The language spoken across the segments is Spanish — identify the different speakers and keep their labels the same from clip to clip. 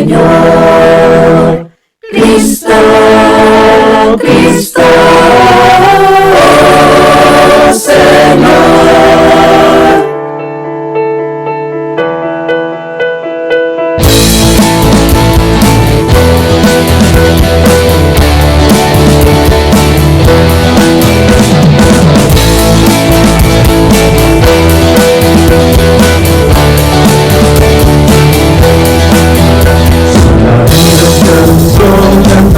Speaker 1: Señor. Cristo, Cristo, oh Señor. Son las canciones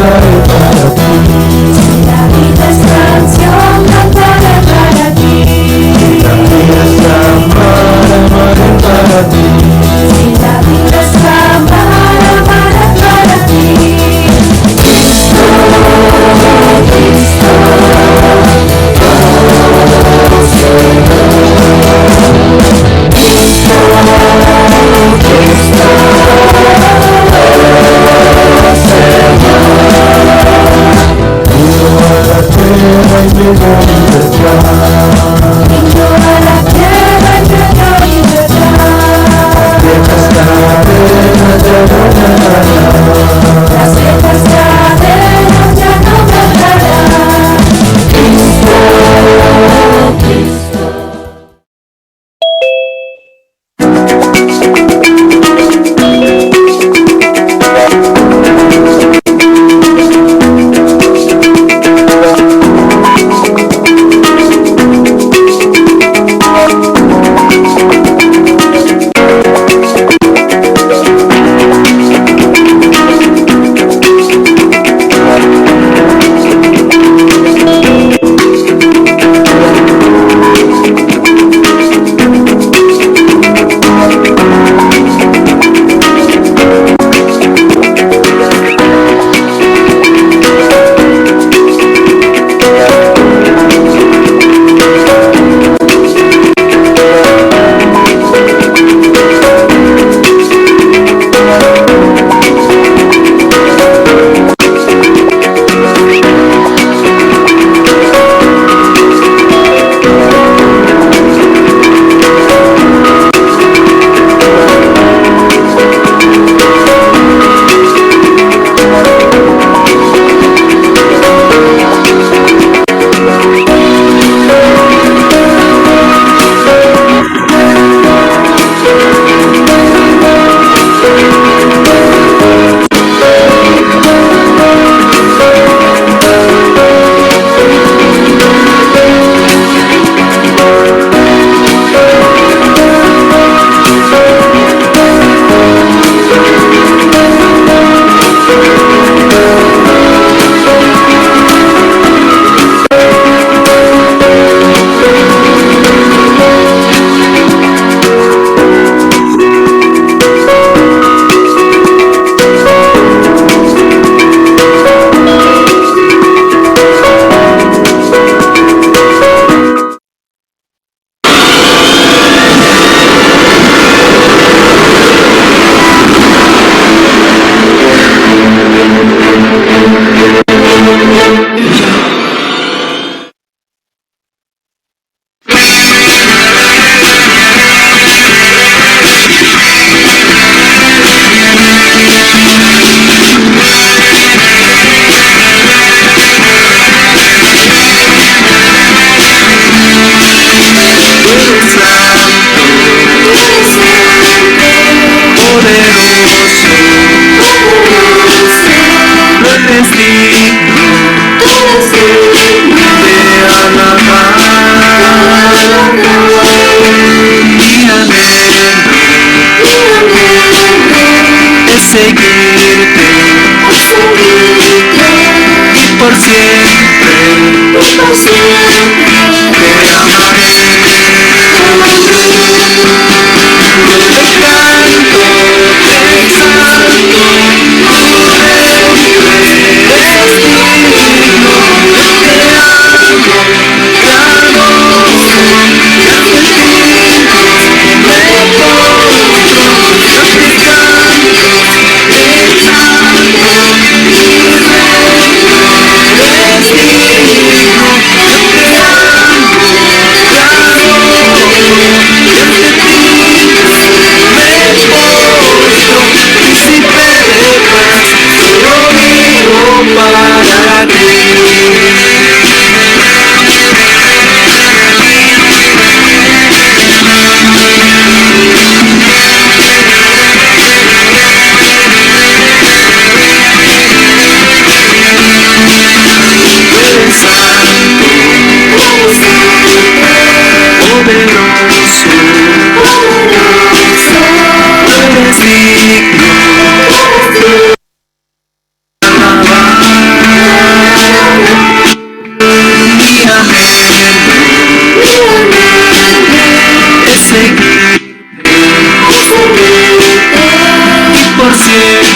Speaker 1: por siempre,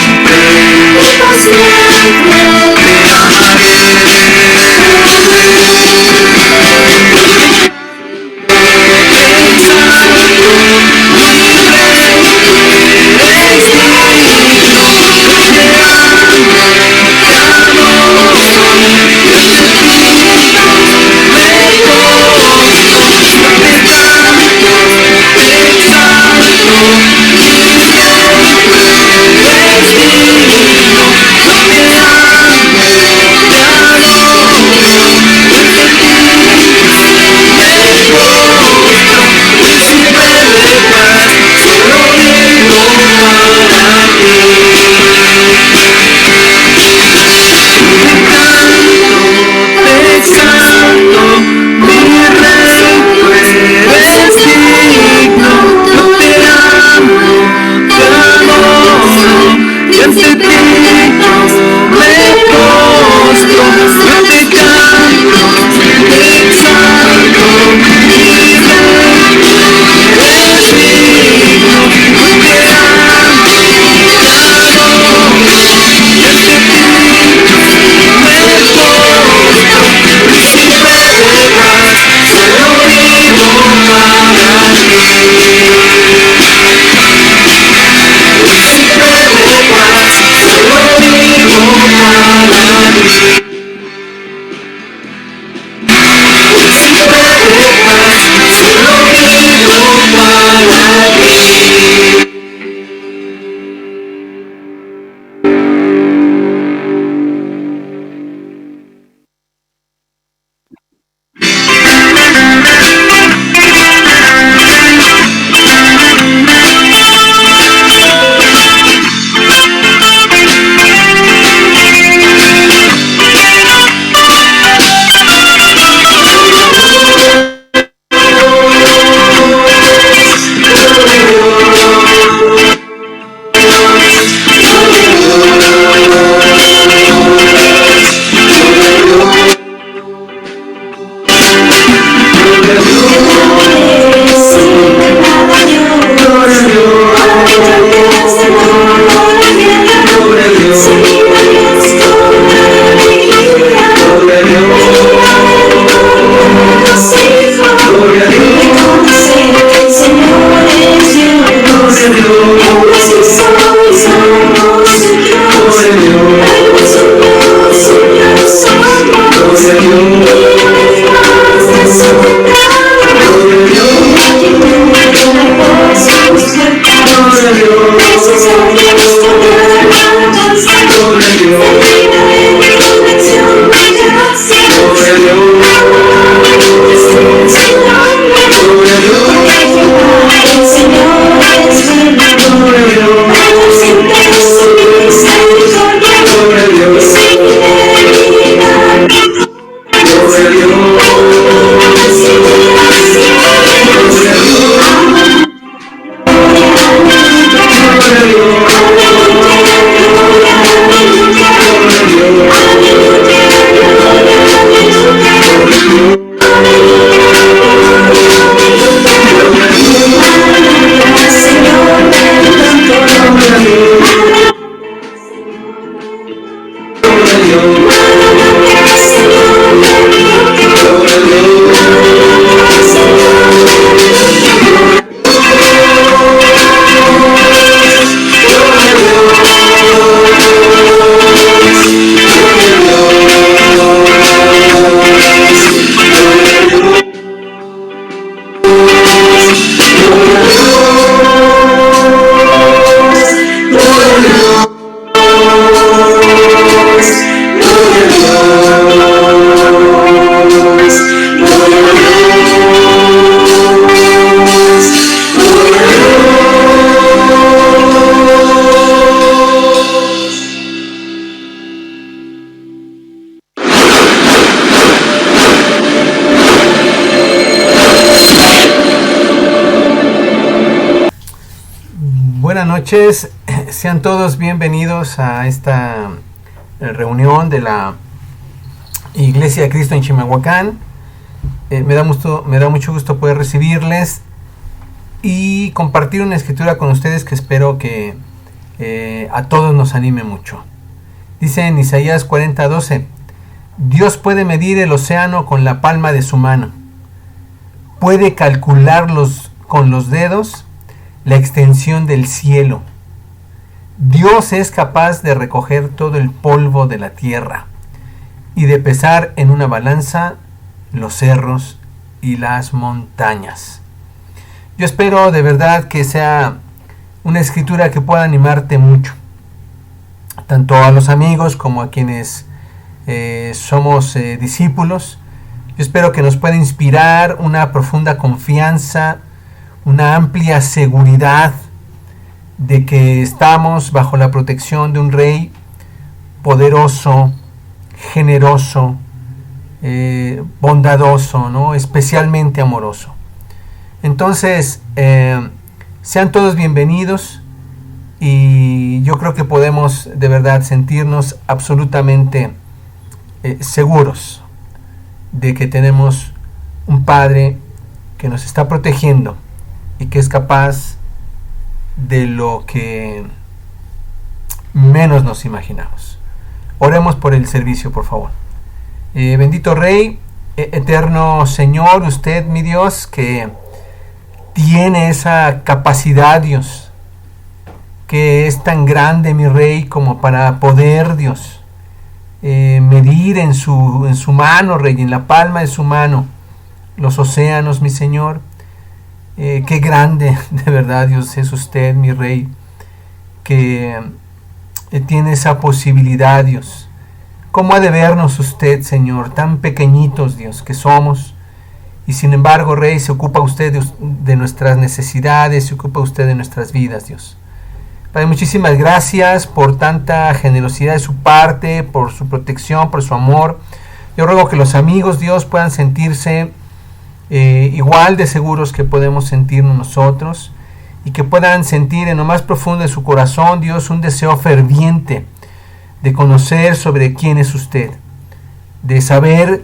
Speaker 1: te
Speaker 2: Buenas noches, sean todos bienvenidos a esta reunión de la Iglesia de Cristo en Chimalhuacán. Me da mucho gusto poder recibirles y compartir una escritura con ustedes que espero que a todos nos anime mucho. Dice en Isaías 40:12: Dios puede medir el océano con la palma de su mano, puede calcular con los dedos la extensión del cielo. Dios es capaz de recoger todo el polvo de la tierra y de pesar en una balanza los cerros y las montañas. Yo espero de verdad que sea una escritura que pueda animarte mucho, tanto a los amigos como a quienes somos discípulos. Yo espero que nos pueda inspirar una profunda confianza, una amplia seguridad de que estamos bajo la protección de un Rey poderoso, generoso, bondadoso, ¿no? Especialmente amoroso. Entonces, sean todos bienvenidos, y yo creo que podemos de verdad sentirnos absolutamente seguros de que tenemos un Padre que nos está protegiendo y que es capaz de lo que menos nos imaginamos. Oremos por el servicio, por favor. Bendito Rey, eterno Señor, usted, mi Dios, que tiene esa capacidad, Dios, que es tan grande, mi Rey, como para poder, Dios, medir en su mano, Rey, en la palma de su mano, los océanos, mi Señor. Qué grande, de verdad, Dios, es usted, mi Rey, que tiene esa posibilidad, Dios. ¿Cómo ha de vernos usted, Señor, tan pequeñitos, Dios, que somos? Y sin embargo, Rey, se ocupa usted de nuestras necesidades, se ocupa usted de nuestras vidas, Dios. Padre, muchísimas gracias por tanta generosidad de su parte, por su protección, por su amor. Yo ruego que los amigos, Dios, puedan sentirse igual de seguros que podemos sentirnos nosotros, y que puedan sentir en lo más profundo de su corazón, Dios, un deseo ferviente de conocer sobre quién es usted, de saber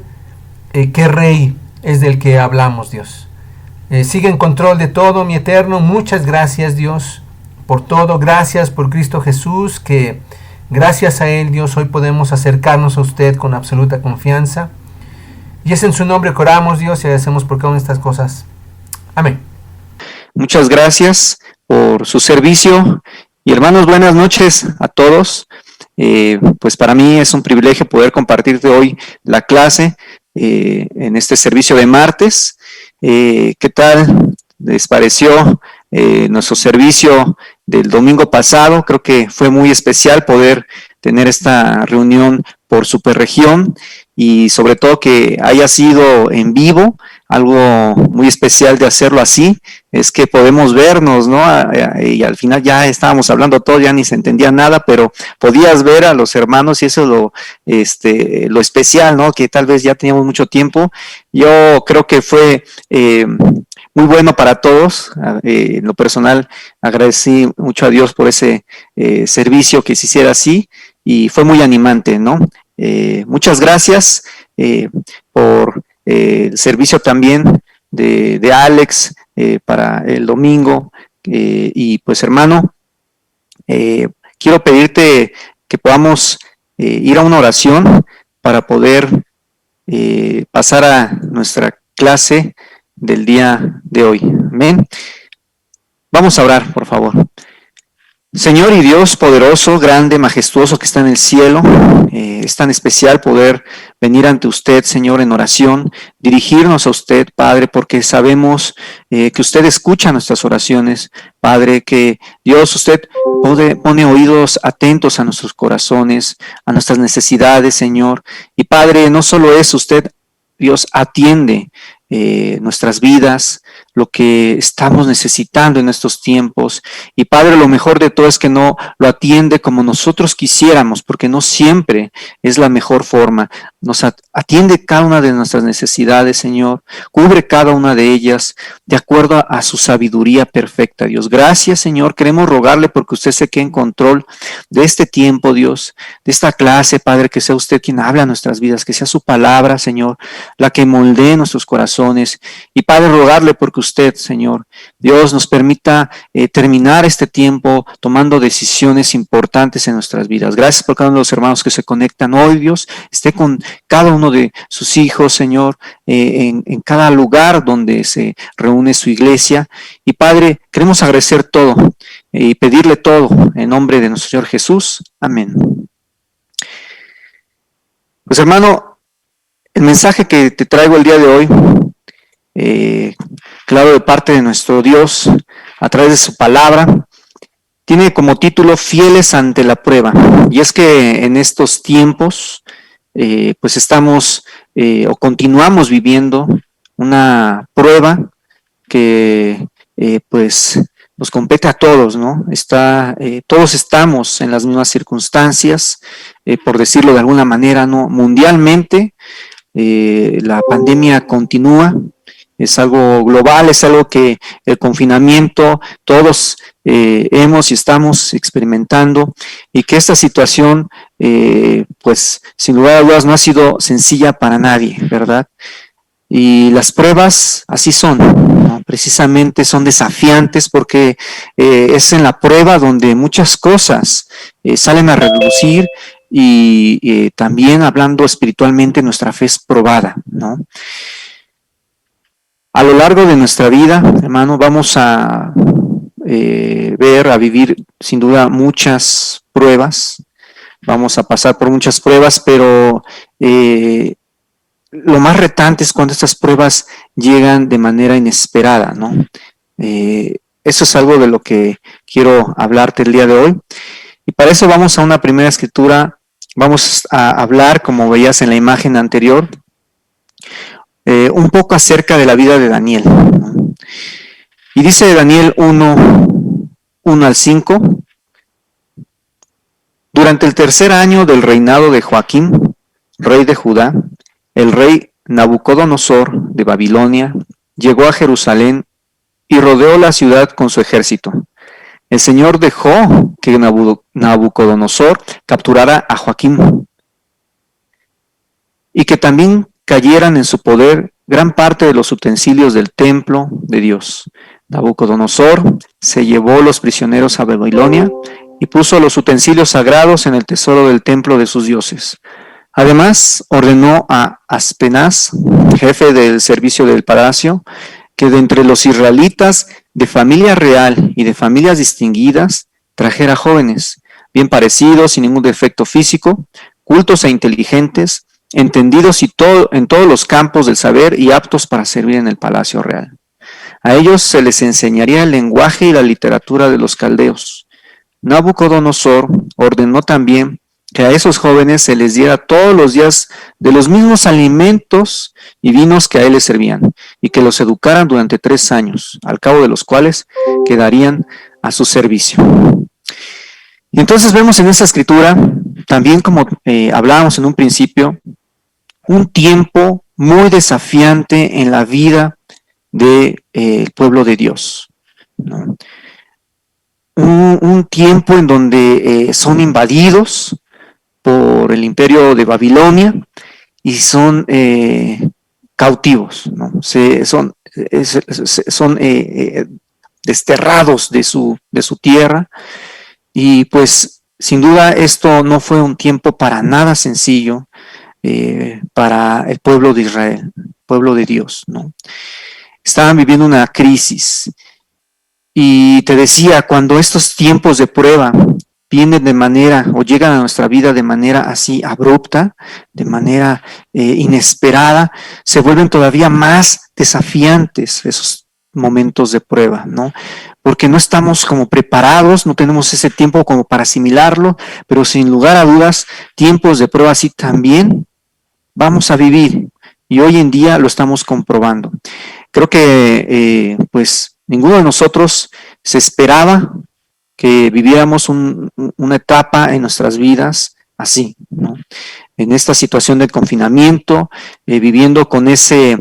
Speaker 2: qué Rey es del que hablamos, Dios. Sigue en control de todo, mi eterno. Muchas gracias, Dios, por todo. Gracias por Cristo Jesús, que gracias a Él, Dios, hoy podemos acercarnos a usted con absoluta confianza. Y es en su nombre que oramos, Dios, y agradecemos por cada una de estas cosas. Amén.
Speaker 3: Muchas gracias por su servicio. Y hermanos, buenas noches a todos. Pues para mí es un privilegio poder compartirte hoy la clase en este servicio de martes. ¿Qué tal les pareció nuestro servicio del domingo pasado? Creo que fue muy especial poder tener esta reunión por Superregión, y sobre todo que haya sido en vivo. Algo muy especial de hacerlo así es que podemos vernos, ¿no? Y al final ya estábamos hablando todo, ya ni se entendía nada, pero podías ver a los hermanos, y eso es lo especial, ¿no? Que tal vez ya teníamos mucho tiempo. Yo creo que fue muy bueno para todos. En lo personal agradecí mucho a Dios por ese servicio que se hiciera así, y fue muy animante, ¿no? Muchas gracias por el servicio también de Alex para el domingo. Y pues, hermano, quiero pedirte que podamos ir a una oración para poder pasar a nuestra clase del día de hoy. Amén. Vamos a orar, por favor. Señor y Dios poderoso, grande, majestuoso, que está en el cielo, es tan especial poder venir ante usted, Señor, en oración, dirigirnos a usted, Padre, porque sabemos que usted escucha nuestras oraciones, Padre, que Dios, usted pone oídos atentos a nuestros corazones, a nuestras necesidades, Señor. Y Padre, no solo eso, usted, Dios, atiende nuestras vidas, lo que estamos necesitando en estos tiempos. Y Padre, lo mejor de todo es que no lo atiende como nosotros quisiéramos, porque no siempre es la mejor forma. Nos atiende cada una de nuestras necesidades, Señor, cubre cada una de ellas de acuerdo a su sabiduría perfecta, Dios. Gracias, Señor, queremos rogarle porque usted se quede en control de este tiempo, Dios, de esta clase, Padre, que sea usted quien habla en nuestras vidas, que sea su palabra, Señor, la que moldee nuestros corazones. Y Padre, rogarle porque usted, Señor, Dios, nos permita terminar este tiempo tomando decisiones importantes en nuestras vidas. Gracias por cada uno de los hermanos que se conectan hoy, Dios. Esté con cada uno de sus hijos, Señor, en cada lugar donde se reúne su iglesia. Y Padre, queremos agradecer todo y pedirle todo en nombre de nuestro Señor Jesús. Amén. Pues hermano, el mensaje que te traigo el día de hoy, claro, de parte de nuestro Dios, a través de su palabra, tiene como título Fieles ante la prueba. Y es que en estos tiempos, pues estamos o continuamos viviendo una prueba que pues nos compete a todos, ¿no? Todos estamos en las mismas circunstancias, por decirlo de alguna manera, ¿no? Mundialmente, la pandemia continúa, es algo global, es algo que el confinamiento todos hemos y estamos experimentando, y que esta situación, pues sin lugar a dudas, no ha sido sencilla para nadie, ¿verdad? Y las pruebas así son, ¿no? Precisamente son desafiantes porque es en la prueba donde muchas cosas salen a relucir y también hablando espiritualmente nuestra fe es probada, ¿no? A lo largo de nuestra vida, hermano, vamos a vivir sin duda muchas pruebas, vamos a pasar por muchas pruebas, pero lo más retante es cuando estas pruebas llegan de manera inesperada, ¿no? Eso es algo de lo que quiero hablarte el día de hoy. Y para eso vamos a una primera escritura. Vamos a hablar, como veías en la imagen anterior, un poco acerca de la vida de Daniel, ¿no? Y dice Daniel 1 al 5, durante el tercer año del reinado de Joaquín, rey de Judá, el rey Nabucodonosor de Babilonia llegó a Jerusalén y rodeó la ciudad con su ejército. El Señor dejó que Nabucodonosor capturara a Joaquín y que también cayeran en su poder gran parte de los utensilios del templo de Dios. Nabucodonosor se llevó los prisioneros a Babilonia y puso los utensilios sagrados en el tesoro del templo de sus dioses. Además, ordenó a Aspenaz, jefe del servicio del palacio, que de entre los israelitas de familia real y de familias distinguidas trajera jóvenes, bien parecidos, sin ningún defecto físico, cultos e inteligentes, entendidos en todos los campos del saber y aptos para servir en el palacio real. A ellos se les enseñaría el lenguaje y la literatura de los caldeos. Nabucodonosor ordenó también que a esos jóvenes se les diera todos los días de los mismos alimentos y vinos que a él les servían, y que los educaran durante 3 años, al cabo de los cuales quedarían a su servicio. Y entonces vemos en esta escritura, también como hablábamos en un principio, un tiempo muy desafiante en la vida del pueblo de Dios, ¿no? Un tiempo en donde son invadidos por el imperio de Babilonia y son cautivos, ¿no? Son desterrados de su tierra, y pues sin duda esto no fue un tiempo para nada sencillo para el pueblo de Israel, pueblo de Dios, ¿no? Estaban viviendo una crisis, y te decía, cuando estos tiempos de prueba vienen de manera o llegan a nuestra vida de manera así abrupta, de manera inesperada, se vuelven todavía más desafiantes esos momentos de prueba, ¿no? Porque no estamos como preparados, no tenemos ese tiempo como para asimilarlo, pero sin lugar a dudas, tiempos de prueba así también vamos a vivir, y hoy en día lo estamos comprobando. Creo que pues ninguno de nosotros se esperaba que viviéramos una etapa en nuestras vidas así, ¿no? En esta situación de confinamiento, viviendo con ese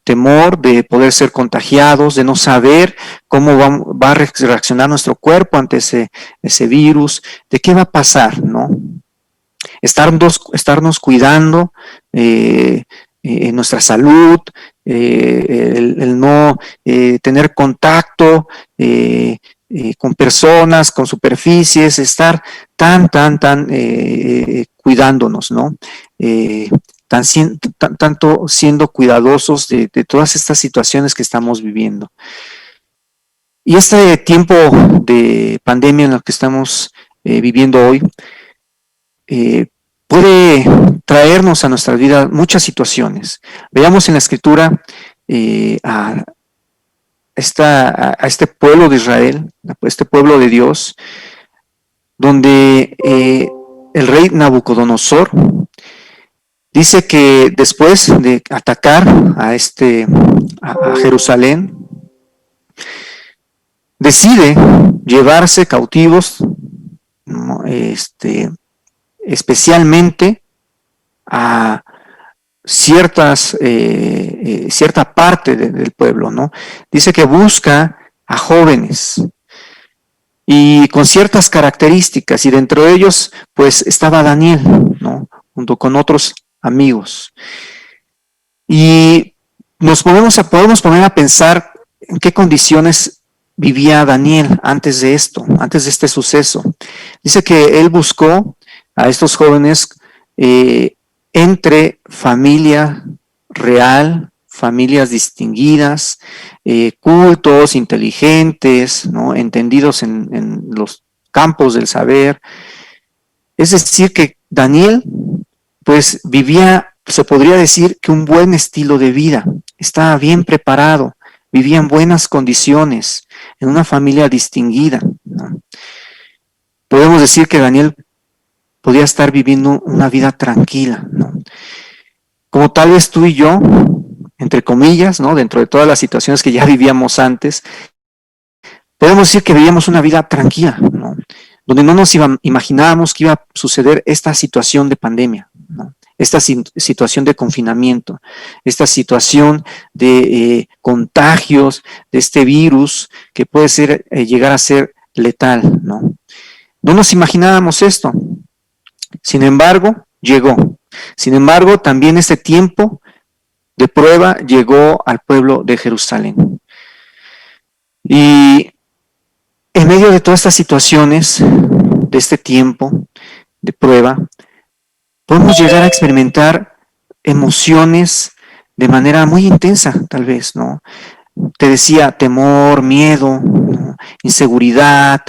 Speaker 3: temor de poder ser contagiados, de no saber cómo va a reaccionar nuestro cuerpo ante ese virus, de qué va a pasar, ¿no? Estarnos cuidando en nuestra salud, el no tener contacto con personas, con superficies, estar tan cuidándonos, ¿no? Tanto siendo cuidadosos de todas estas situaciones que estamos viviendo. Y este tiempo de pandemia en el que estamos viviendo hoy puede traernos a nuestra vida muchas situaciones. Veamos en la Escritura a este pueblo de Israel, a este pueblo de Dios, donde el rey Nabucodonosor dice que después de atacar a Jerusalén, decide llevarse cautivos, ¿no? Especialmente a cierta parte del pueblo, ¿no? Dice que busca a jóvenes y con ciertas características, y dentro de ellos pues estaba Daniel, ¿no? Junto con otros amigos. Y podemos poner a pensar en qué condiciones vivía Daniel antes de este suceso. Dice que él buscó a estos jóvenes entre familia real, familias distinguidas, cultos, inteligentes, ¿no? Entendidos en los campos del saber. Es decir, que Daniel pues vivía, se podría decir que un buen estilo de vida, estaba bien preparado, vivía en buenas condiciones, en una familia distinguida, ¿no? Podemos decir que Daniel podía estar viviendo una vida tranquila, ¿no? Como tal vez tú y yo, entre comillas, ¿no? Dentro de todas las situaciones que ya vivíamos antes, podemos decir que vivíamos una vida tranquila, ¿no? Donde no nos imaginábamos que iba a suceder esta situación de pandemia, ¿no? Esta situación de confinamiento, esta situación de contagios de este virus que puede llegar a ser letal, ¿no? No nos imaginábamos esto. Sin embargo, llegó. Sin embargo, también este tiempo de prueba llegó al pueblo de Jerusalén. Y en medio de todas estas situaciones, de este tiempo de prueba, podemos llegar a experimentar emociones de manera muy intensa, tal vez, ¿no? Te decía, temor, miedo, ¿no? Inseguridad,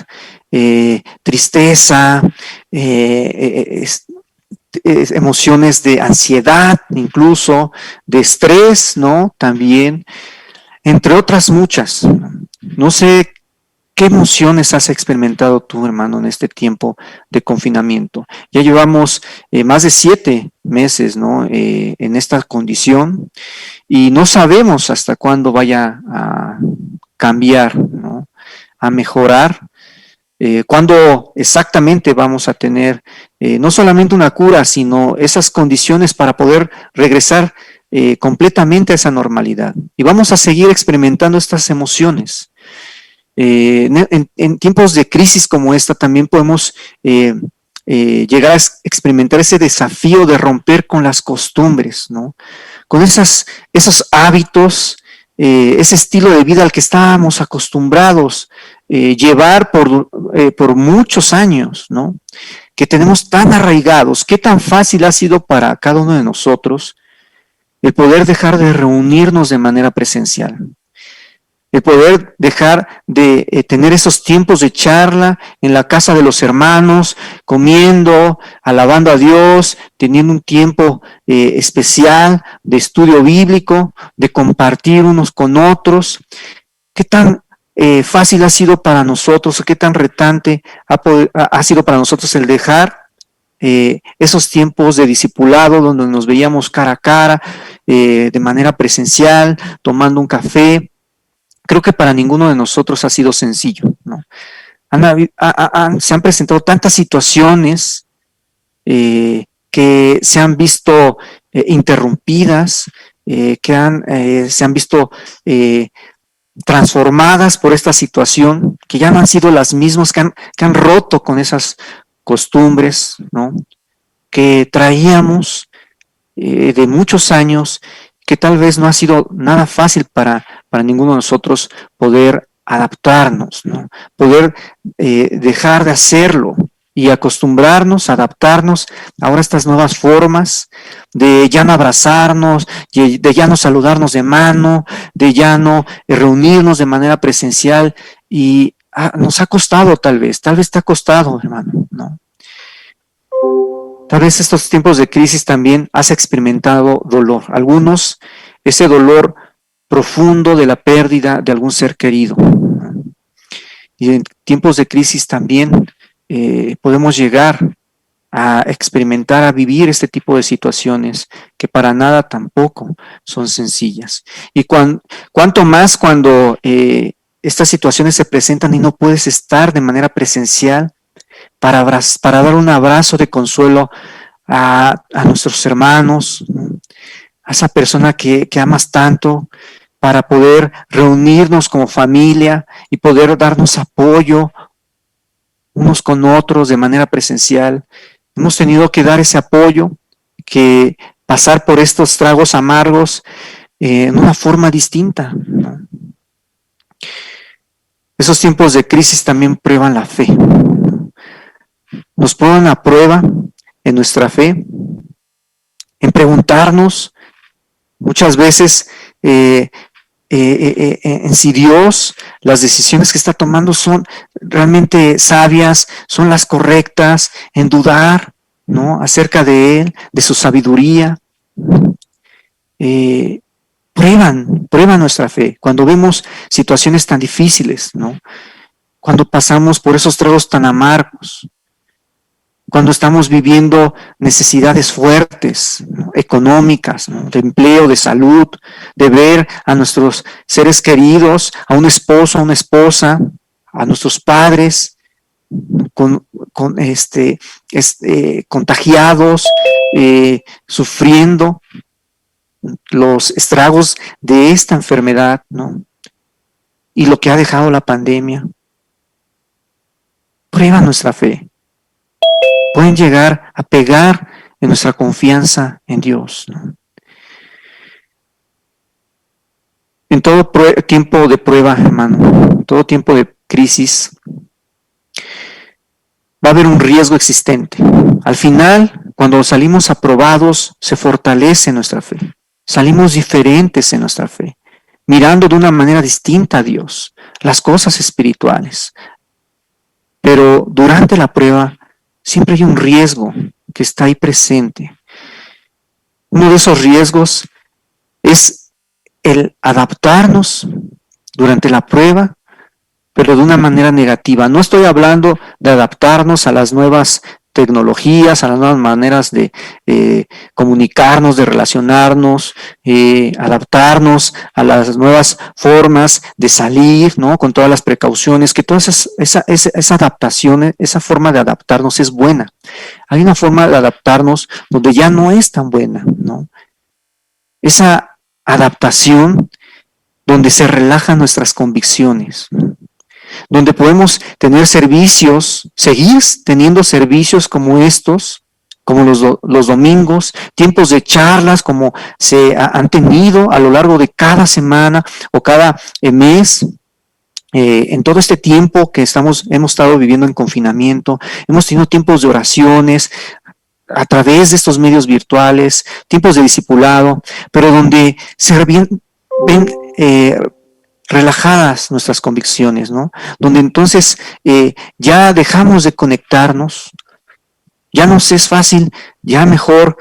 Speaker 3: tristeza, emociones de ansiedad, incluso de estrés, ¿no? También, entre otras muchas. No sé qué emociones has experimentado tú, hermano, en este tiempo de confinamiento. Ya llevamos más de 7 meses, ¿no? En esta condición, y no sabemos hasta cuándo vaya a cambiar, ¿no? A mejorar. Cuándo exactamente vamos a tener no solamente una cura, sino esas condiciones para poder regresar completamente a esa normalidad. Y vamos a seguir experimentando estas emociones. En tiempos de crisis como esta también podemos llegar a experimentar ese desafío de romper con las costumbres, ¿no? Con esos hábitos, ese estilo de vida al que estábamos acostumbrados llevar por muchos años, ¿no? Que tenemos tan arraigados. Qué tan fácil ha sido para cada uno de nosotros el poder dejar de reunirnos de manera presencial, el poder dejar de tener esos tiempos de charla en la casa de los hermanos, comiendo, alabando a Dios, teniendo un tiempo especial de estudio bíblico, de compartir unos con otros. ¿Qué tan fácil ha sido para nosotros, qué tan retante ha sido para nosotros el dejar esos tiempos de discipulado donde nos veíamos cara a cara, de manera presencial, tomando un café? Creo que para ninguno de nosotros ha sido sencillo, ¿no? Se han presentado tantas situaciones que se han visto interrumpidas, se han visto transformadas por esta situación, que ya no han sido las mismas, que han roto con esas costumbres, ¿no? Que traíamos de muchos años, que tal vez no ha sido nada fácil para ninguno de nosotros poder adaptarnos, ¿no? Poder dejar de hacerlo y acostumbrarnos, adaptarnos ahora a estas nuevas formas de ya no abrazarnos, de ya no saludarnos de mano, de ya no reunirnos de manera presencial, y nos ha costado tal vez te ha costado, hermano, ¿no? Tal vez estos tiempos de crisis también has experimentado dolor. Algunos, ese dolor profundo de la pérdida de algún ser querido. Y en tiempos de crisis también podemos llegar a experimentar, a vivir este tipo de situaciones que para nada tampoco son sencillas. Y cuanto más cuando estas situaciones se presentan y no puedes estar de manera presencial para dar un abrazo de consuelo a nuestros hermanos, a esa persona que amas tanto, para poder reunirnos como familia y poder darnos apoyo unos con otros de manera presencial. Hemos tenido que dar ese apoyo, que pasar por estos tragos amargos en una forma distinta, ¿no? Esos tiempos de crisis también prueban la fe. Nos ponen a prueba en nuestra fe, en preguntarnos muchas veces en si Dios, las decisiones que está tomando son realmente sabias, son las correctas, en dudar, ¿no?, acerca de Él, de su sabiduría. Prueban nuestra fe cuando vemos situaciones tan difíciles, ¿no?, cuando pasamos por esos tragos tan amargos, cuando estamos viviendo necesidades fuertes, ¿no?, económicas, ¿no?, de empleo, de salud, de ver a nuestros seres queridos, a un esposo, a una esposa, a nuestros padres contagiados, sufriendo los estragos de esta enfermedad, ¿no?, y lo que ha dejado la pandemia. Prueba nuestra fe. Pueden llegar a pegar en nuestra confianza en Dios, ¿no? En todo tiempo de prueba, hermano, todo tiempo de crisis, va a haber un riesgo existente. Al final, cuando salimos aprobados, se fortalece nuestra fe. Salimos diferentes en nuestra fe, mirando de una manera distinta a Dios, las cosas espirituales. Pero durante la prueba, siempre hay un riesgo que está ahí presente. Uno de esos riesgos es el adaptarnos durante la prueba, pero de una manera negativa. No estoy hablando de adaptarnos a las nuevas tecnologías, a las nuevas maneras de comunicarnos, de relacionarnos, adaptarnos a las nuevas formas de salir, ¿no?, con todas las precauciones, que toda esa adaptación, esa forma de adaptarnos es buena. Hay una forma de adaptarnos donde ya no es tan buena, ¿no? Esa adaptación donde se relajan nuestras convicciones, ¿no?, donde podemos tener servicios, seguir teniendo servicios como estos, como los domingos, tiempos de charlas como se han tenido a lo largo de cada semana o cada mes. En todo este tiempo que hemos estado viviendo en confinamiento, hemos tenido tiempos de oraciones a través de estos medios virtuales, tiempos de discipulado, pero donde se ven relajadas nuestras convicciones, ¿no? Donde entonces ya dejamos de conectarnos, ya nos es fácil, ya mejor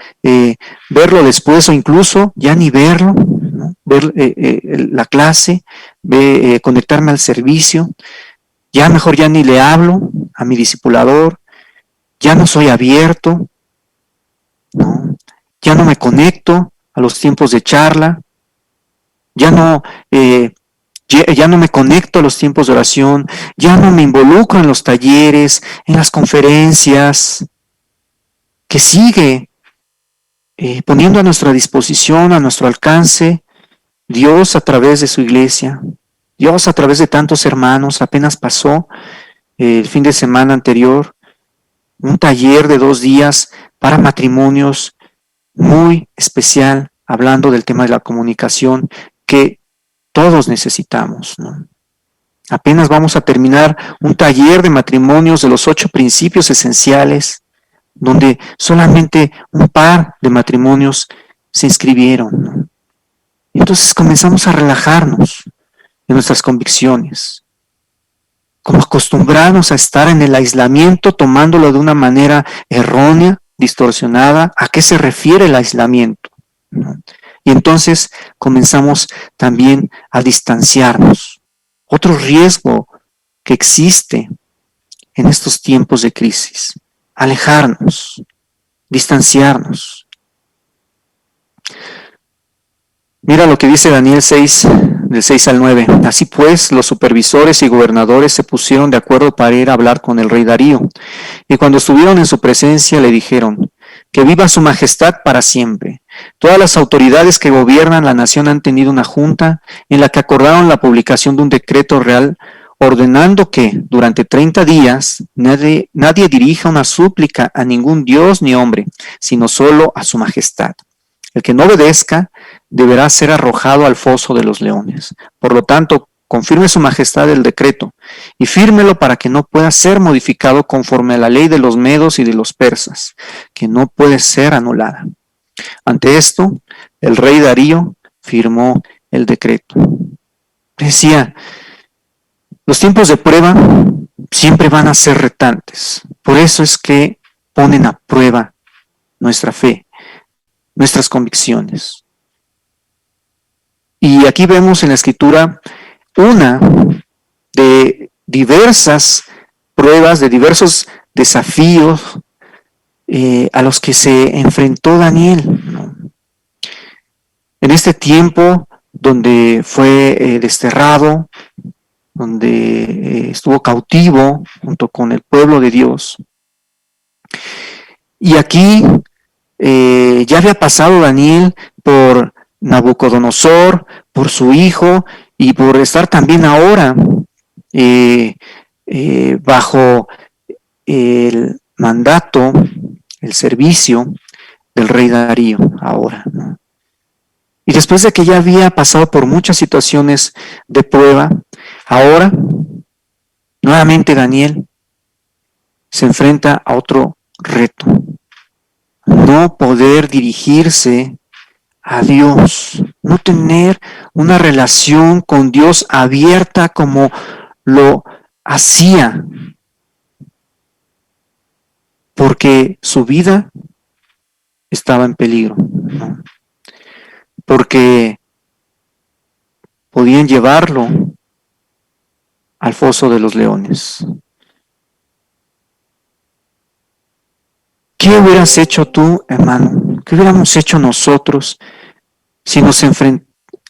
Speaker 3: verlo después o incluso ya ni verlo, ¿no?, ver la clase, conectarme al servicio, ya mejor ya ni le hablo a mi discipulador, ya no soy abierto, ¿no?, ya no me conecto a los tiempos de charla, ya no me conecto a los tiempos de oración, ya no me involucro en los talleres, en las conferencias, que sigue poniendo a nuestra disposición, a nuestro alcance, Dios a través de su iglesia, Dios a través de tantos hermanos. Apenas pasó el fin de semana anterior un taller de 2 días para matrimonios muy especial, hablando del tema de la comunicación que todos necesitamos, ¿no? Apenas vamos a terminar un taller de matrimonios de los 8 principios esenciales, donde solamente un par de matrimonios se inscribieron, ¿no? Entonces comenzamos a relajarnos en nuestras convicciones, como acostumbrarnos a estar en el aislamiento, tomándolo de una manera errónea, distorsionada. ¿A qué se refiere el aislamiento? ¿No? Y entonces comenzamos también a distanciarnos. Otro riesgo que existe en estos tiempos de crisis: alejarnos, distanciarnos. Mira lo que dice Daniel 6, del 6 al 9. Así pues, los supervisores y gobernadores se pusieron de acuerdo para ir a hablar con el rey Darío. Y cuando estuvieron en su presencia, le dijeron: que viva su majestad para siempre. Todas las autoridades que gobiernan la nación han tenido una junta en la que acordaron la publicación de un decreto real ordenando que durante 30 días nadie dirija una súplica a ningún dios ni hombre, sino solo a su majestad. El que no obedezca deberá ser arrojado al foso de los leones. Por lo tanto, confirme su majestad el decreto y fírmelo para que no pueda ser modificado conforme a la ley de los medos y de los persas, que no puede ser anulada. Ante esto, el rey Darío firmó el decreto. Decía: los tiempos de prueba siempre van a ser retantes. Por eso es que ponen a prueba nuestra fe, nuestras convicciones. Y aquí vemos en la Escritura una de diversas pruebas, de diversos desafíos a los que se enfrentó Daniel, ¿no? En este tiempo donde fue desterrado, donde estuvo cautivo junto con el pueblo de Dios. Y aquí ya había pasado Daniel por Nabucodonosor, por su hijo, y por estar también ahora bajo el mandato, el servicio del rey Darío ahora, ¿no? Y después de que ya había pasado por muchas situaciones de prueba, ahora nuevamente Daniel se enfrenta a otro reto: no poder dirigirse a Dios, no tener una relación con Dios abierta como lo hacía, porque su vida estaba en peligro, ¿no? Porque podían llevarlo al foso de los leones. ¿Qué hubieras hecho tú, hermano? ¿Qué hubiéramos hecho nosotros si nos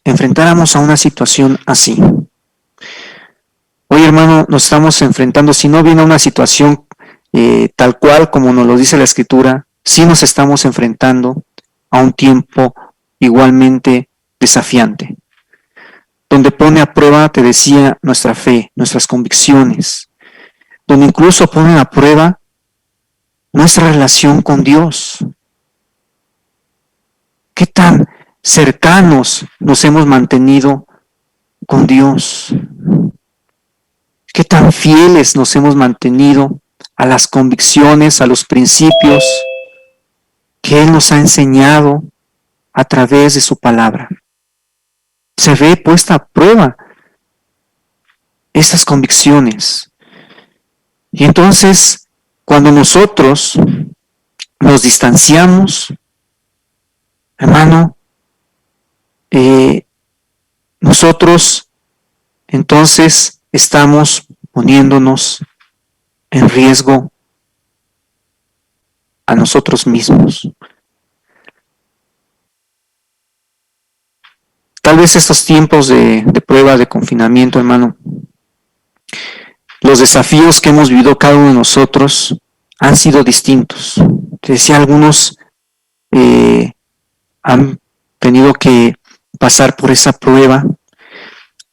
Speaker 3: enfrentáramos a una situación así? Hoy, hermano, nos estamos enfrentando, si no viene a una situación tal cual como nos lo dice la Escritura, sí nos estamos enfrentando a un tiempo igualmente desafiante, donde pone a prueba, te decía, nuestra fe, nuestras convicciones, donde incluso pone a prueba nuestra relación con Dios. ¿Qué tan cercanos nos hemos mantenido con Dios? ¿Qué tan fieles nos hemos mantenido a las convicciones, a los principios que Él nos ha enseñado a través de su palabra? Se ve puesta a prueba estas convicciones. Y entonces, cuando nosotros nos distanciamos, hermano, nosotros entonces estamos poniéndonos en riesgo a nosotros mismos. Tal vez estos tiempos de prueba, de confinamiento, hermano, los desafíos que hemos vivido cada uno de nosotros han sido distintos. Te decía, algunos han tenido que pasar por esa prueba,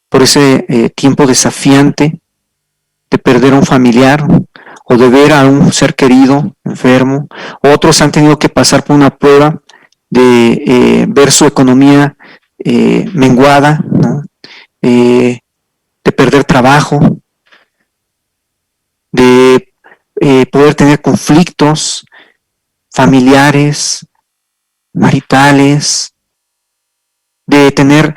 Speaker 3: por ese tiempo desafiante de perder a un familiar o de ver a un ser querido enfermo. Otros han tenido que pasar por una prueba de ver su economía menguada, ¿no? De perder trabajo, de poder tener conflictos familiares, maritales, de tener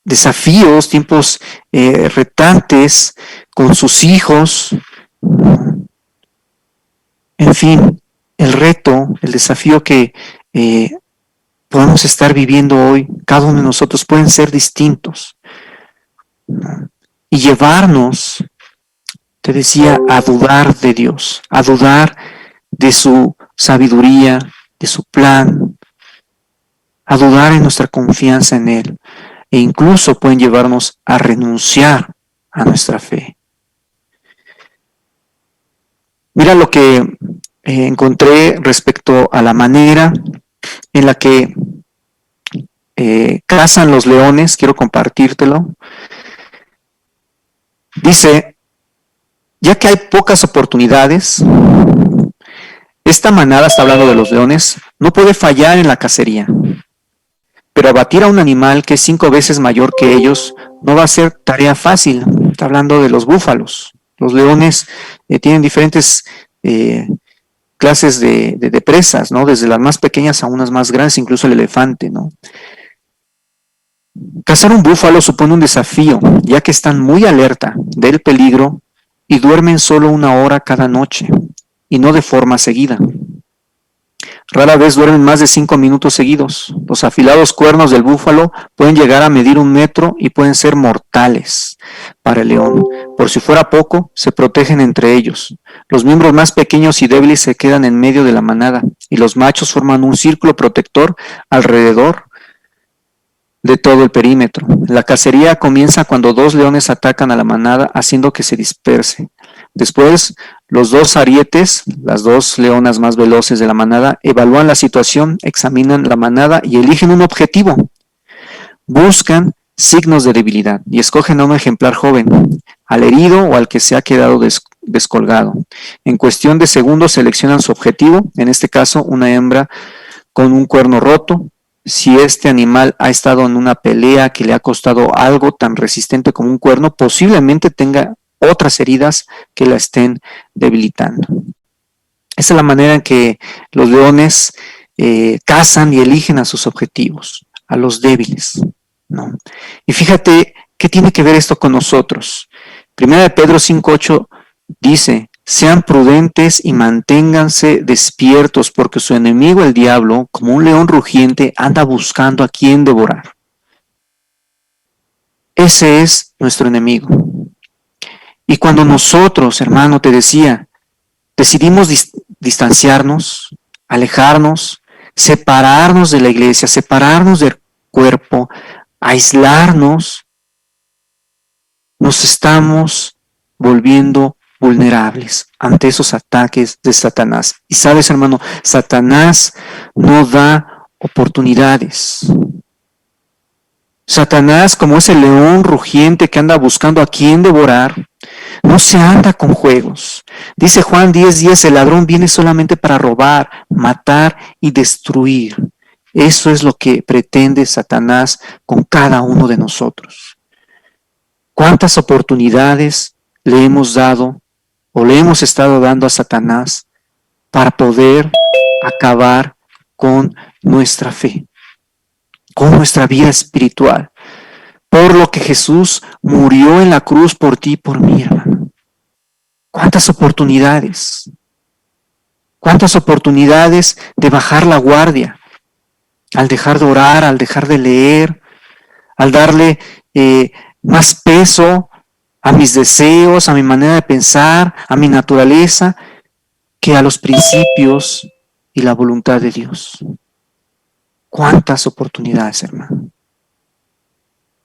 Speaker 3: desafíos, tiempos retantes con sus hijos. En fin, el reto, el desafío que podemos estar viviendo hoy, cada uno de nosotros pueden ser distintos, ¿no? Y llevarnos, te decía, a dudar de Dios, a dudar de su sabiduría, de su plan, a dudar en nuestra confianza en Él, e incluso pueden llevarnos a renunciar a nuestra fe. Mira lo que encontré respecto a la manera en la que cazan los leones, quiero compartírtelo. Dice, ya que hay pocas oportunidades, esta manada, está hablando de los leones, no puede fallar en la cacería. Pero abatir a un animal que es 5 veces mayor que ellos no va a ser tarea fácil. Está hablando de los búfalos. Los leones tienen diferentes clases de presas, ¿no? Desde las más pequeñas a unas más grandes, incluso el elefante, ¿no? Cazar un búfalo supone un desafío, ya que están muy alerta del peligro y duermen solo 1 hora cada noche, y no de forma seguida. Rara vez duermen más de 5 minutos seguidos. Los afilados cuernos del búfalo pueden llegar a medir 1 metro y pueden ser mortales para el león. Por si fuera poco, se protegen entre ellos. Los miembros más pequeños y débiles se quedan en medio de la manada y los machos forman un círculo protector alrededor de todo el perímetro. La cacería comienza cuando 2 leones atacan a la manada, haciendo que se disperse. Después, los 2 arietes, las 2 leonas más veloces de la manada, evalúan la situación, examinan la manada y eligen un objetivo. Buscan signos de debilidad y escogen a un ejemplar joven, al herido o al que se ha quedado descolgado. En cuestión de segundos seleccionan su objetivo, en este caso una hembra con un cuerno roto. Si este animal ha estado en una pelea que le ha costado algo tan resistente como un cuerno, posiblemente tenga otras heridas que la estén debilitando. Esa es la manera en que los leones cazan y eligen a sus objetivos, a los débiles, ¿no? Y fíjate, ¿qué tiene que ver esto con nosotros? Primera de Pedro 5:8 dice, sean prudentes y manténganse despiertos, porque su enemigo, el diablo, como un león rugiente, anda buscando a quien devorar. Ese es nuestro enemigo. Y cuando nosotros, hermano, te decía, decidimos distanciarnos, alejarnos, separarnos de la iglesia, separarnos del cuerpo, aislarnos, nos estamos volviendo vulnerables ante esos ataques de Satanás. Y sabes, hermano, Satanás no da oportunidades. Satanás, como ese león rugiente que anda buscando a quien devorar, no se anda con juegos. Dice Juan 10:10, el ladrón viene solamente para robar, matar y destruir. Eso es lo que pretende Satanás con cada uno de nosotros. ¿Cuántas oportunidades le hemos dado o le hemos estado dando a Satanás para poder acabar con nuestra fe, con nuestra vida espiritual? Por lo que Jesús murió en la cruz por ti y por mí, hermano. ¿Cuántas oportunidades? ¿Cuántas oportunidades de bajar la guardia? Al dejar de orar, al dejar de leer, al darle más peso a mis deseos, a mi manera de pensar, a mi naturaleza, que a los principios y la voluntad de Dios. ¿Cuántas oportunidades, hermano?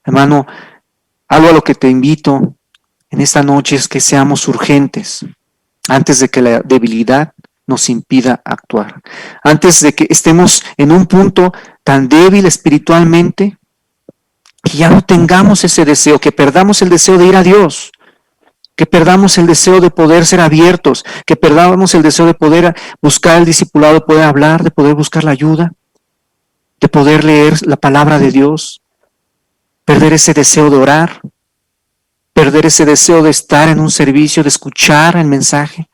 Speaker 3: Hermano, algo a lo que te invito en esta noche es que seamos urgentes antes de que la debilidad nos impida actuar. Antes de que estemos en un punto tan débil espiritualmente que ya no tengamos ese deseo, que perdamos el deseo de ir a Dios. que perdamos el deseo de poder ser abiertos, que perdamos el deseo de poder buscar el discipulado, de poder hablar, de poder buscar la ayuda, de poder leer la palabra de Dios, perder ese deseo de orar, perder ese deseo de estar en un servicio, de escuchar el mensaje,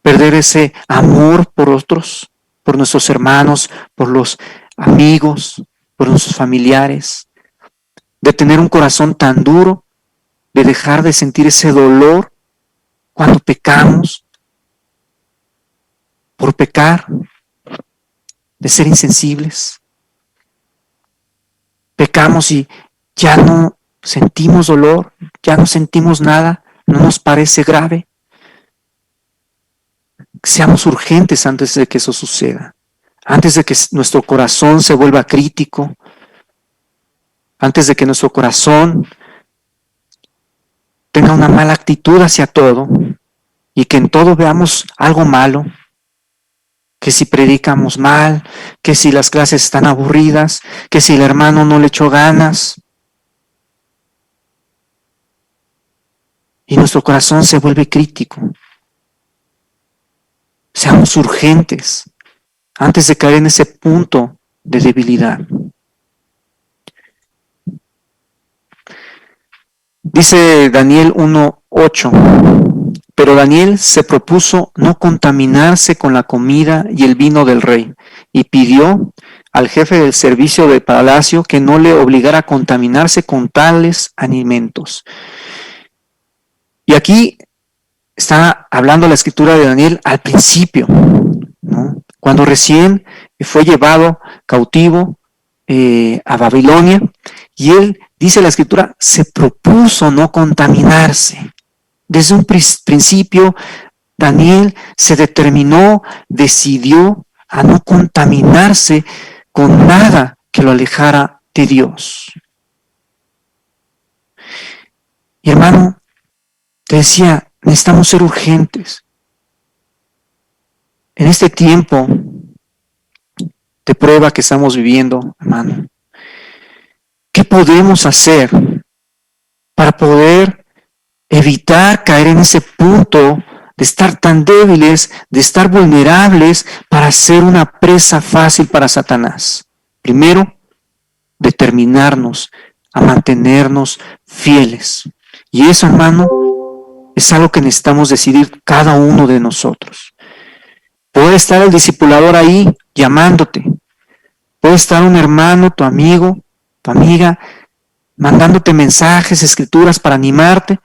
Speaker 3: perder ese amor por otros, por nuestros hermanos, por los amigos, por nuestros familiares, de tener un corazón tan duro, de dejar de sentir ese dolor cuando pecamos, por pecar, de ser insensibles. Pecamos y ya no sentimos dolor, ya no sentimos nada, no nos parece grave. Seamos urgentes antes de que eso suceda, antes de que nuestro corazón se vuelva crítico, antes de que nuestro corazón tenga una mala actitud hacia todo y que en todo veamos algo malo, que si predicamos mal, que si las clases están aburridas, que si el hermano no le echó ganas, y nuestro corazón se vuelve crítico. Seamos urgentes antes de caer en ese punto de debilidad. Dice Daniel 1:8, pero Daniel se propuso no contaminarse con la comida y el vino del rey, y pidió al jefe del servicio de palacio que no le obligara a contaminarse con tales alimentos. Y aquí está hablando la escritura de Daniel al principio, ¿no? Cuando recién fue llevado cautivo a Babilonia, y él, dice la escritura, se propuso no contaminarse. Desde un principio, Daniel se determinó, decidió a no contaminarse con nada que lo alejara de Dios. Y hermano, te decía, necesitamos ser urgentes. En este tiempo de prueba que estamos viviendo, hermano, ¿qué podemos hacer para poder evitar caer en ese punto de estar tan débiles, de estar vulnerables para ser una presa fácil para Satanás? Primero, determinarnos a mantenernos fieles. Y eso, hermano, es algo que necesitamos decidir cada uno de nosotros. Puede estar el discipulador ahí llamándote. Puede estar un hermano, tu amigo, tu amiga, mandándote mensajes, escrituras para animarte,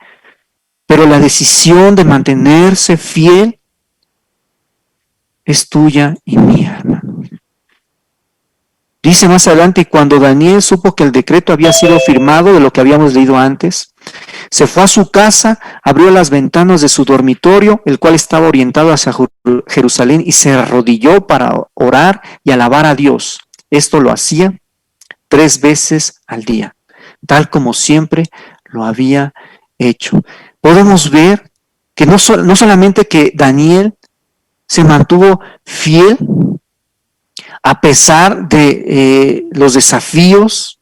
Speaker 3: pero la decisión de mantenerse fiel es tuya y mía, hermano. Dice más adelante, y cuando Daniel supo que el decreto había sido firmado, de lo que habíamos leído antes, se fue a su casa, abrió las ventanas de su dormitorio, el cual estaba orientado hacia Jerusalén, y se arrodilló para orar y alabar a Dios. Esto lo hacía 3 veces al día, tal como siempre lo había hecho. Podemos ver que no solamente que Daniel se mantuvo fiel a pesar de los desafíos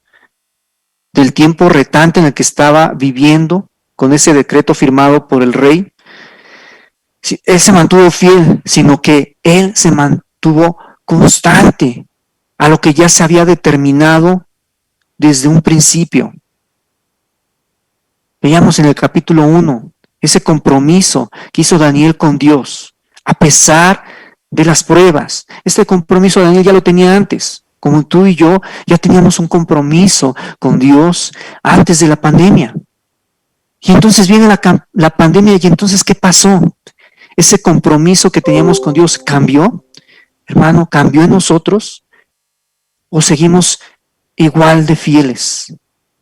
Speaker 3: del tiempo retante en el que estaba viviendo con ese decreto firmado por el rey. Él se mantuvo fiel, sino que él se mantuvo constante a lo que ya se había determinado desde un principio. Veamos en el capítulo 1 ese compromiso que hizo Daniel con Dios, a pesar de las pruebas. Este compromiso Daniel ya lo tenía antes, como tú y yo ya teníamos un compromiso con Dios antes de la pandemia. Y entonces viene la pandemia, y entonces ¿qué pasó? Ese compromiso que teníamos con Dios cambió, hermano, cambió en nosotros, o seguimos igual de fieles,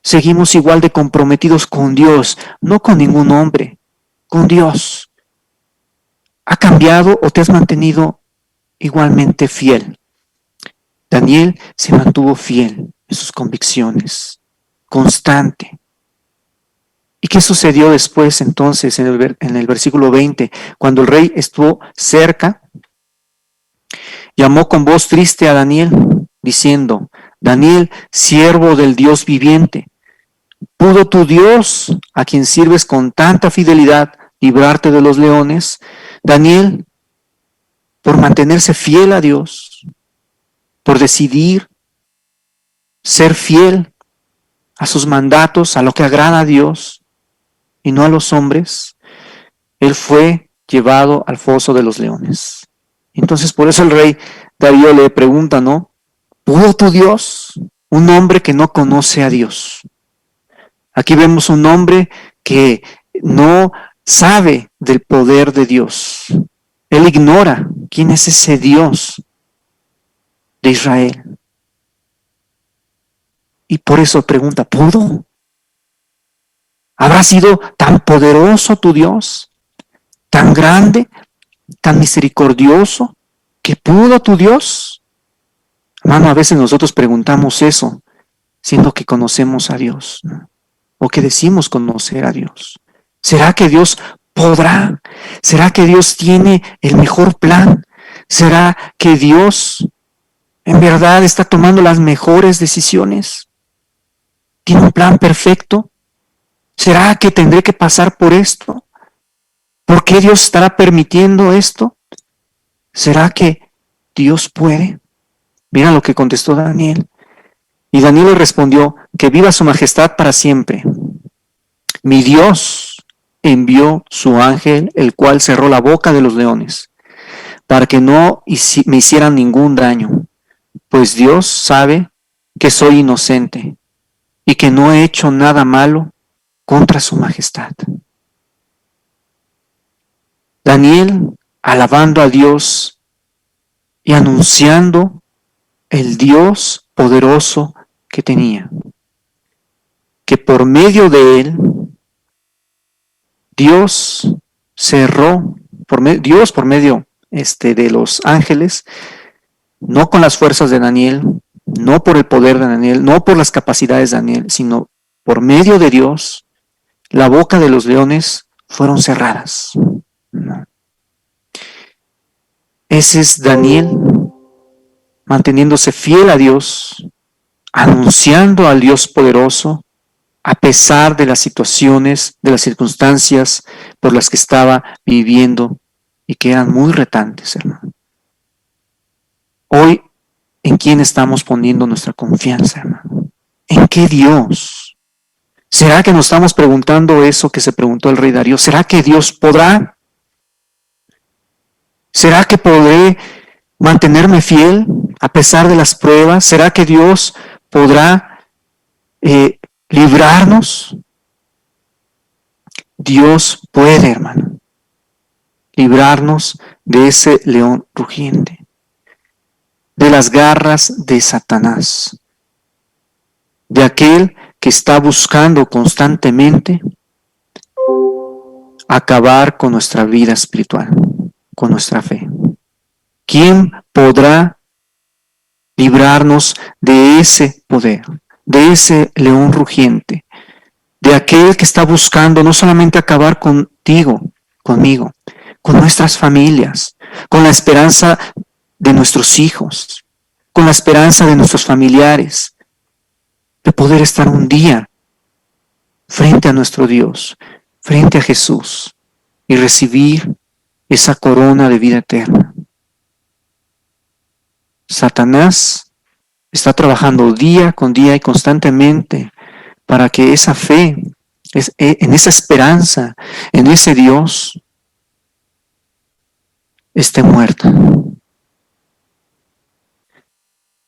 Speaker 3: seguimos igual de comprometidos con Dios, no con ningún hombre, con Dios. ¿Ha cambiado o te has mantenido igualmente fiel? Daniel se mantuvo fiel en sus convicciones, constante. ¿Y qué sucedió después entonces en el versículo 20? Cuando el rey estuvo cerca, llamó con voz triste a Daniel, diciendo: Daniel, siervo del Dios viviente, ¿Pudo tu Dios, a quien sirves con tanta fidelidad, librarte de los leones? Daniel, por mantenerse fiel a Dios, por decidir ser fiel a sus mandatos, a lo que agrada a Dios y no a los hombres, él fue llevado al foso de los leones. Entonces, por eso el rey Darío le pregunta, ¿no? ¿Pudo tu Dios? Un hombre que no conoce a Dios. Aquí vemos un hombre que no sabe del poder de Dios. Él ignora quién es ese Dios de Israel. Y por eso pregunta, ¿pudo? ¿Habrá sido tan poderoso tu Dios? ¿Tan grande? ¿Tan misericordioso? ¿Que pudo tu Dios? Hermano, a veces nosotros preguntamos eso, siendo que conocemos a Dios, ¿no? O que decimos conocer a Dios. ¿Será que Dios podrá? ¿Será que Dios tiene el mejor plan? ¿Será que Dios en verdad está tomando las mejores decisiones? ¿Tiene un plan perfecto? ¿Será que tendré que pasar por esto? ¿Por qué Dios estará permitiendo esto? ¿Será que Dios puede? Mira lo que contestó Daniel. Y Daniel le respondió, que viva su majestad para siempre. Mi Dios envió su ángel, el cual cerró la boca de los leones, para que no me hicieran ningún daño, pues Dios sabe que soy inocente y que no he hecho nada malo contra su majestad. Daniel, alabando a Dios y anunciando el Dios poderoso que tenía, que por medio de él, Dios cerró, Dios por medio de los ángeles, no con las fuerzas de Daniel, no por el poder de Daniel, no por las capacidades de Daniel, sino por medio de Dios, la boca de los leones fueron cerradas. Ese es Daniel, manteniéndose fiel a Dios, anunciando al Dios poderoso, a pesar de las situaciones, de las circunstancias por las que estaba viviendo y que eran muy retantes, hermano. Hoy, ¿en quién estamos poniendo nuestra confianza, hermano? ¿En qué Dios? ¿Será que nos estamos preguntando eso que se preguntó el rey Darío? ¿Será que Dios podrá? ¿Será que podré mantenerme fiel a pesar de las pruebas? ¿Será que Dios podrá librarnos? Dios puede, hermano, librarnos de ese león rugiente, de las garras de Satanás, de aquel que está buscando constantemente acabar con nuestra vida espiritual, con nuestra fe. ¿Quién podrá librarnos de ese poder, de ese león rugiente, de aquel que está buscando no solamente acabar contigo, conmigo, con nuestras familias, con la esperanza de nuestros hijos, con la esperanza de nuestros familiares, de poder estar un día frente a nuestro Dios, frente a Jesús y recibir esa corona de vida eterna? Satanás está trabajando día con día y constantemente para que esa fe, en esa esperanza, en ese Dios, esté muerta.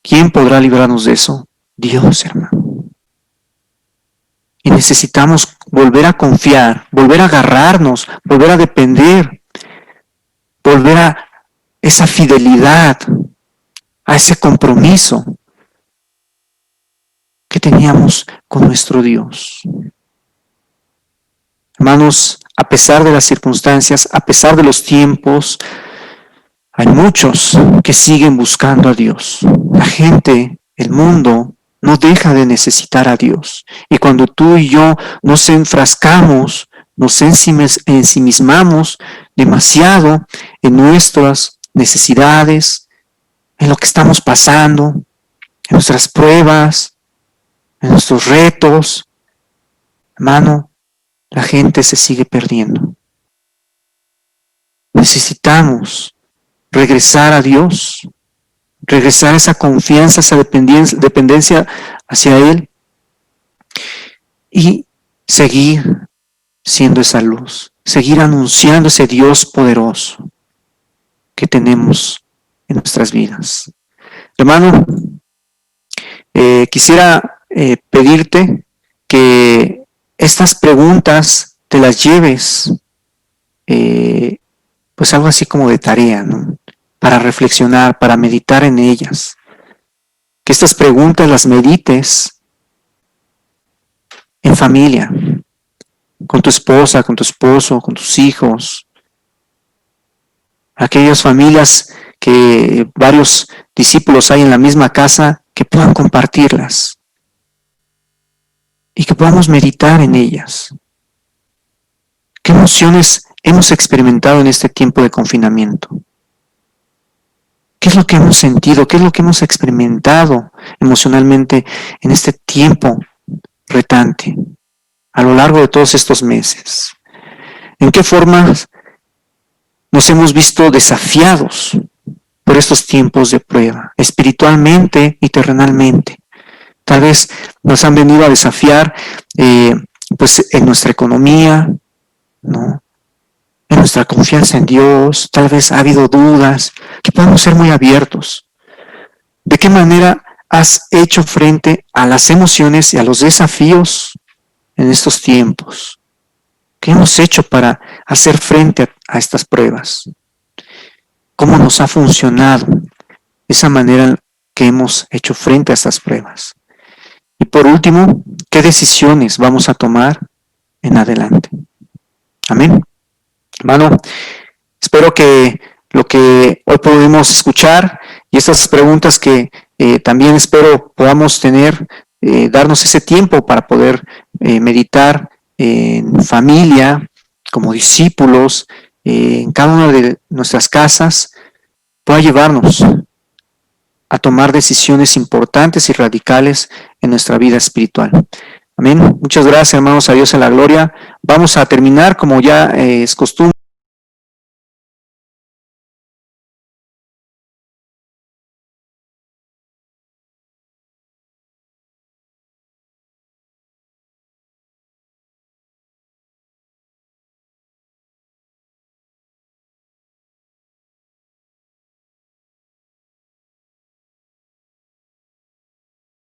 Speaker 3: ¿Quién podrá librarnos de eso? Dios, hermano. Y necesitamos volver a confiar, volver a agarrarnos, volver a depender, volver a esa fidelidad, a ese compromiso que teníamos con nuestro Dios. Hermanos, a pesar de las circunstancias, a pesar de los tiempos, hay muchos que siguen buscando a Dios. La gente, el mundo, no deja de necesitar a Dios. Y cuando tú y yo nos enfrascamos, nos ensimismamos demasiado en nuestras necesidades, en lo que estamos pasando, en nuestras pruebas, en nuestros retos, Hermano, la gente se sigue perdiendo. Necesitamos regresar a Dios, regresar a esa confianza, esa dependencia hacia Él y seguir siendo esa luz, seguir anunciando ese Dios poderoso que tenemos en nuestras vidas. Hermano, quisiera pedirte que estas preguntas te las lleves, pues algo así como de tarea, ¿no? Para reflexionar, para meditar en ellas. Que estas preguntas las medites en familia, con tu esposa, con tu esposo, con tus hijos. Aquellas familias que varios discípulos hay en la misma casa, que puedan compartirlas y que podamos meditar en ellas. ¿Qué emociones hemos experimentado en este tiempo de confinamiento? ¿Qué es lo que hemos sentido? ¿Qué es lo que hemos experimentado emocionalmente en este tiempo retante a lo largo de todos estos meses? ¿En qué formas nos hemos visto desafiados por estos tiempos de prueba, espiritualmente y terrenalmente? Tal vez nos han venido a desafiar pues en nuestra economía, ¿no? En nuestra confianza en Dios. Tal vez ha habido dudas, que podamos ser muy abiertos. ¿De qué manera has hecho frente a las emociones y a los desafíos en estos tiempos? ¿Qué hemos hecho para hacer frente a estas pruebas? ¿Cómo nos ha funcionado esa manera en que hemos hecho frente a estas pruebas? Y por último, ¿qué decisiones vamos a tomar en adelante? Amén. Hermano, espero que lo que hoy pudimos escuchar y estas preguntas que también espero podamos tener, darnos ese tiempo para poder meditar en familia, como discípulos, en cada una de nuestras casas, pueda llevarnos a tomar decisiones importantes y radicales en nuestra vida espiritual. Amén. Muchas gracias, hermanos. A Dios en la gloria. Vamos a terminar, como ya es costumbre.